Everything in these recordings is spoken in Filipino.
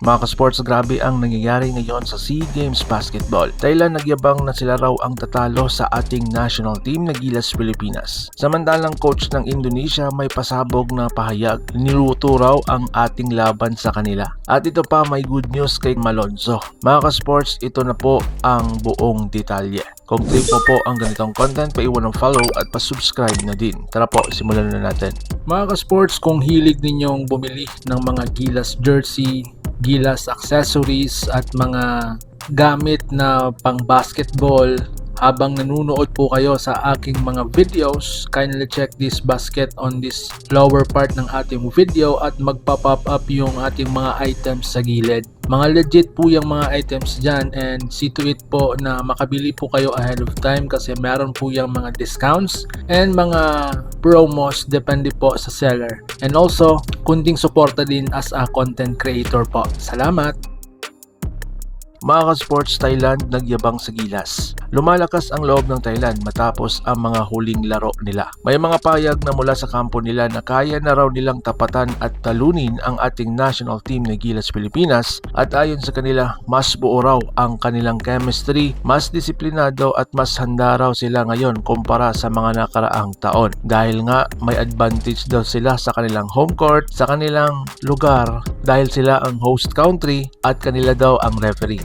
Mga ka-sports, grabe ang nangyayari ngayon sa SEA Games Basketball. Thailand nagyabang na sila raw ang tatalo sa ating national team na Gilas Pilipinas. Samantalang coach ng Indonesia may pasabog na pahayag. Niluto raw ang ating laban sa kanila. At ito pa, may good news kay Malonzo. Mga ka-sports, ito na po ang buong detalye. Kung trip mo po ang ganitong content, paiwan ng follow at pa-subscribe na din. Tara po, simulan na natin. Mga ka-sports, kung hilig ninyong bumili ng mga Gilas jersey, Gilas accessories at mga gamit na pang basketball habang nanunood po kayo sa aking mga videos, kindly check this basket on this lower part ng ating video at magpa-pop up yung ating mga items sa gilid. Mga legit po yung mga items dyan, and see to it po na makabili po kayo ahead of time kasi meron po yung mga discounts and mga promos depende po sa seller. And also, kunting suporta din as a content creator po. Salamat! Mga ka-sports, Thailand nagyabang sa Gilas. Lumalakas ang loob ng Thailand matapos ang mga huling laro nila. May mga payag na mula sa kampo nila na kaya na raw nilang tapatan at talunin ang ating national team na Gilas Pilipinas, at ayon sa kanila, mas buo raw ang kanilang chemistry, mas disiplinado at mas handa raw sila ngayon kumpara sa mga nakaraang taon. Dahil nga may advantage daw sila sa kanilang home court, sa kanilang lugar, dahil sila ang host country at kanila daw ang referee.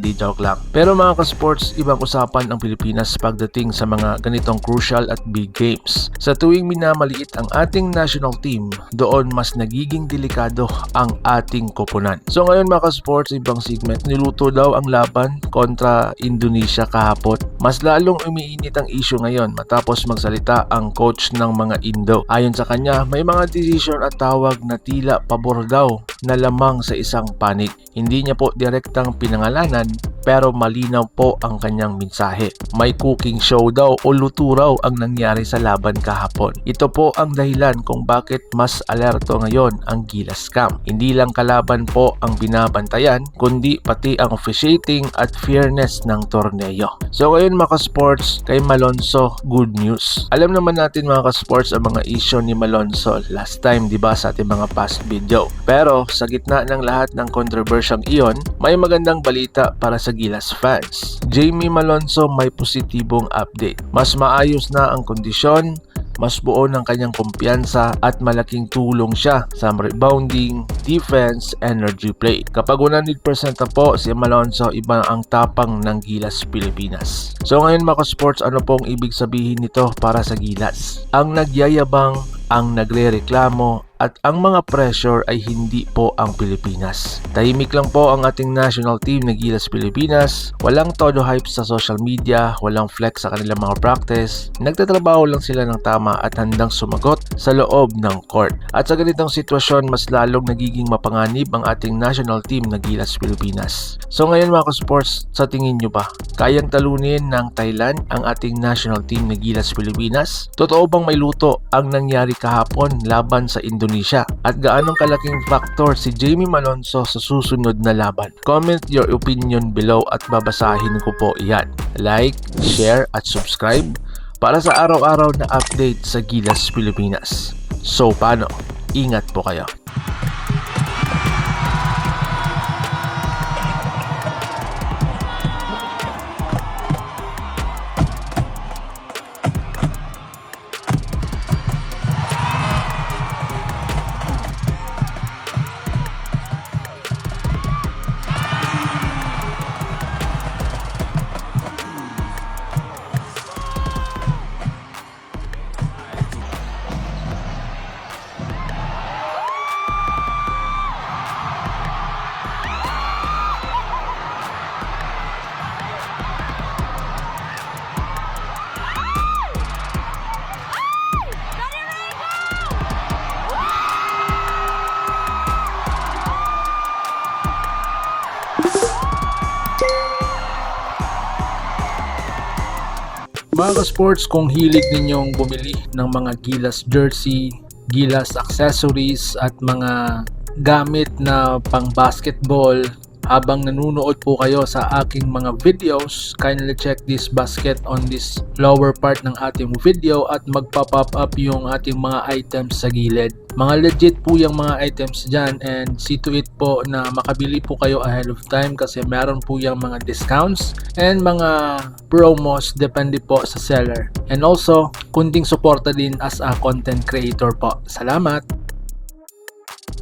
Hindi, joke lang. Pero mga ka-sports, ibang usapan ang Pilipinas pagdating sa mga ganitong crucial at big games. Sa tuwing minamaliit ang ating national team, doon mas nagiging delikado ang ating koponan. So ngayon mga ka-sports, ibang segment, niluto daw ang laban kontra Indonesia kahapon. Mas lalong umiinit ang issue ngayon matapos magsalita ang coach ng mga Indo. Ayon sa kanya, may mga decision at tawag na tila pabor daw na lamang sa isang panig. Hindi niya po direktang pinangalanan, pero malinaw po ang kanyang mensahe. May cooking show daw o luto raw ang nangyari sa laban kahapon. Ito po ang dahilan kung bakit mas alerto ngayon ang Gilas Camp. Hindi lang kalaban po ang binabantayan, kundi pati ang officiating at fairness ng torneo. So ngayon mga ka-sports, kay Malonzo, good news. Alam naman natin mga ka-sports ang mga issue ni Malonzo last time, di ba, sa ating mga past video. Pero sa gitna ng lahat ng kontrobersyang iyon, may magandang balita para sa Gilas fans. Jamie Malonzo may positibong update. Mas maayos na ang kondisyon, mas buo ng kanyang kumpiyansa at malaking tulong siya sa rebounding, defense, energy play. Kapag 100% na po si Malonzo, iba ang tapang ng Gilas Pilipinas. So ngayon mga ka-sports, ano pong ibig sabihin nito para sa Gilas? Ang nagyayabang, ang nagre-reklamo, at ang mga pressure ay hindi po ang Pilipinas. Tahimik lang po ang ating national team na Gilas Pilipinas. Walang todo hype sa social media, walang flex sa kanilang mga practice. Nagtatrabaho lang sila ng tama at handang sumagot sa loob ng court. At sa ganitong sitwasyon, mas lalong nagiging mapanganib ang ating national team na Gilas Pilipinas. So ngayon mga ka-sports, sa tingin nyo ba, kayang talunin ng Thailand ang ating national team na Gilas Pilipinas? Totoo bang may luto ang nangyari kahapon laban sa Indonesia? At gaanong kalaking factor si Jamie Malonzo sa susunod na laban? Comment your opinion below at babasahin ko po iyan. Like, share at subscribe para sa araw-araw na update sa Gilas Pilipinas. So paano? Ingat po kayo. Mga ka-sports, kung hilig ninyong bumili ng mga Gilas jersey, Gilas accessories at mga gamit na pang basketball Habang nanonood po kayo sa aking mga videos, kindly check this basket on this lower part ng ating video at magpa-pop up yung ating mga items sa gilid. Mga legit po yung mga items dyan, and see to it po na makabili po kayo ahead of time kasi meron po yung mga discounts and mga promos depende po sa seller. And also, kunting suporta din as a content creator po. Salamat!